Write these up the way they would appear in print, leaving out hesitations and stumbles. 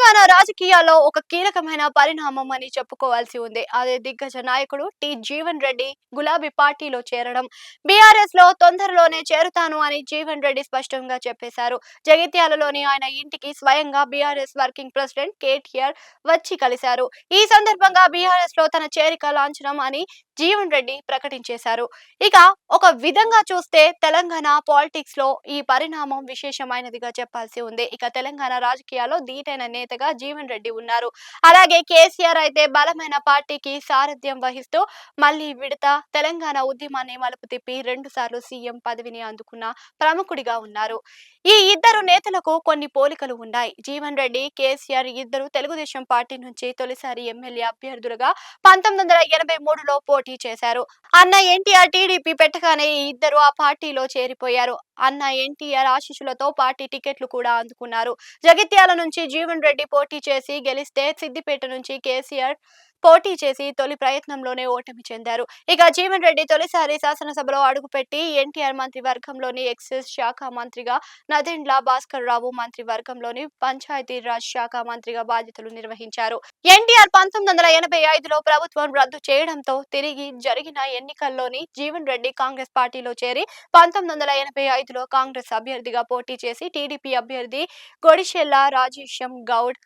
తెలంగాణ రాజకీయాల్లో ఒక కీలకమైన పరిణామం అని చెప్పుకోవాల్సి ఉంది. అదే దిగ్గజ నాయకుడు జీవన్ రెడ్డి గులాబీ పార్టీలో చేరడం. బీఆర్ఎస్ లో తొందరలోనే చేరుతాను అని జీవన్ రెడ్డి స్పష్టంగా చెప్పేశారు. జగిత్యాలలోని ఆయన ఇంటికి స్వయంగా బీఆర్ఎస్ వర్కింగ్ ప్రెసిడెంట్ కేటీఆర్ వచ్చి కలిశారు. ఈ సందర్భంగా బీఆర్ఎస్ లో తన చేరిక లాంఛనం అని జీవన్ రెడ్డి ప్రకటించేశారు. ఇక ఒక విధంగా చూస్తే తెలంగాణ పాలిటిక్స్ లో ఈ పరిణామం విశేషమైనదిగా చెప్పాల్సి ఉంది. ఇక తెలంగాణ రాజకీయాల్లో ధీటైన నేతగా జీవన్ రెడ్డి ఉన్నారు. అలాగే కేసీఆర్ అయితే బలమైన పార్టీకి సారథ్యం వహిస్తూ మళ్ళీ విడత తెలంగాణ ఉద్యమాన్ని మలుపు తిప్పి 2 సార్లు సీఎం పదవిని అందుకున్న ప్రముఖుడిగా ఉన్నారు. ఈ ఇద్దరు నేతలకు కొన్ని పోలికలు ఉన్నాయి. జీవన్ రెడ్డి, కేసీఆర్ ఇద్దరు తెలుగుదేశం పార్టీ నుంచి తొలిసారి ఎమ్మెల్యే అభ్యర్థులుగా 1983లో పోటీ చేశారు. అన్న ఎన్టీఆర్ టీడీపీ పెట్టగానే ఈ ఇద్దరు ఆ పార్టీలో చేరిపోయారు. అన్న ఎన్టీఆర్ ఆశీస్సులతో పార్టీ టికెట్లు కూడా అందుకున్నారు. జగిత్యాల నుంచి జీవన్ రెడ్డి పోటీ చేసి గెలిస్తే సిద్దిపేట నుంచి కేసీఆర్ పోటీ చేసి తొలి ప్రయత్నంలోనే ఓటమి చెందారు. ఇక జీవన్ రెడ్డి తొలిసారి శాసనసభలో అడుగుపెట్టి ఎన్టీఆర్ మంత్రివర్గంలోని ఎక్సైజ్ శాఖ మంత్రిగా, నదెండ్ల భాస్కర్ రావు మంత్రివర్గంలోని పంచాయతీరాజ్ శాఖ మంత్రిగా బాధ్యతలు నిర్వహించారు. ఎన్టీఆర్ 1985లో ప్రభుత్వం రద్దు చేయడంతో తిరిగి జరిగిన ఎన్నికల్లోని జీవన్ రెడ్డి కాంగ్రెస్ పార్టీలో చేరి 1985లో కాంగ్రెస్ అభ్యర్థిగా పోటీ చేసి టీడీపీ అభ్యర్థి గొడిషెల్ల రాజేశం గౌడ్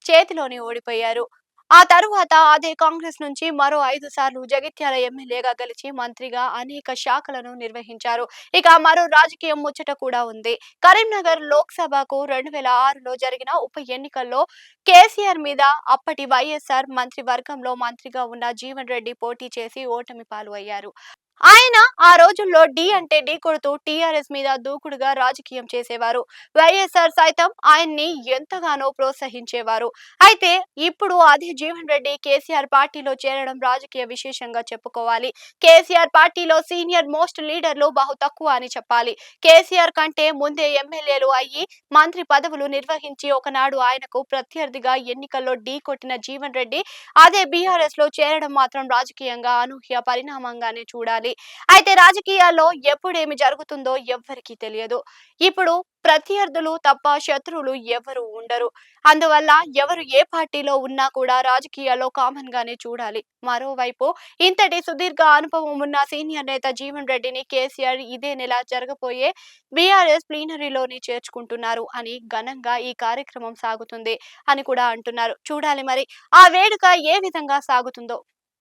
చేతిలోనే ఓడిపోయారు. ఆ తరువాత అదే కాంగ్రెస్ నుంచి మరో 5 సార్లు జగిత్యాల ఎమ్మెల్యేగా గెలిచి మంత్రిగా అనేక శాఖలను నిర్వహించారు. ఇక మరో రాజకీయ ముచ్చట కూడా ఉంది. కరీంనగర్ లోక్సభకు 2006లో జరిగిన ఉప ఎన్నికల్లో కేసీఆర్ మీద అప్పటి వైఎస్ఆర్ మంత్రివర్గంలో మంత్రిగా ఉన్న జీవన్ రెడ్డి పోటీ చేసి ఓటమి పాలు అయ్యారు. ఆయన ఆ రోజుల్లో డి అంటే ఢీ కొడుతూ టీఆర్ఎస్ మీద దూకుడుగా రాజకీయం చేసేవారు. వైఎస్ఆర్ సైతం ఆయన్ని ఎంతగానో ప్రోత్సహించేవారు. అయితే ఇప్పుడు అదే జీవన్ రెడ్డి కేసీఆర్ పార్టీలో చేరడం రాజకీయ విశేషంగా చెప్పుకోవాలి. కేసీఆర్ పార్టీలో సీనియర్ మోస్ట్ లీడర్లు బహు తక్కువ అని చెప్పాలి. కేసీఆర్ కంటే ముందే ఎమ్మెల్యేలు అయ్యి మంత్రి పదవులు నిర్వహించి ఒకనాడు ఆయనకు ప్రత్యర్థిగా ఎన్నికల్లో ఢీ కొట్టిన జీవన్ రెడ్డి అదే బీఆర్ఎస్ లో చేరడం మాత్రం రాజకీయంగా అనూహ్య పరిణామంగానే చూడాలి. అయితే రాజకీయాల్లో ఎప్పుడేమి జరుగుతుందో ఎవ్వరికీ తెలియదు. ఇప్పుడు ప్రత్యర్థులు తప్ప శత్రువులు ఎవరు ఉండరు. అందువల్ల ఎవరు ఏ పార్టీలో ఉన్నా కూడా రాజకీయాల్లో కామన్ గానే చూడాలి. మరోవైపు ఇంతటి సుదీర్ఘ అనుభవం ఉన్న సీనియర్ నేత జీవన్ రెడ్డిని కేసీఆర్ ఇదే నెల జరగబోయే బీఆర్ఎస్ ప్లీనరీలోని చేర్చుకుంటున్నారు అని ఘనంగా ఈ కార్యక్రమం సాగుతుంది అని కూడా అంటున్నారు. చూడాలి మరి ఆ వేడుక ఏ విధంగా సాగుతుందో.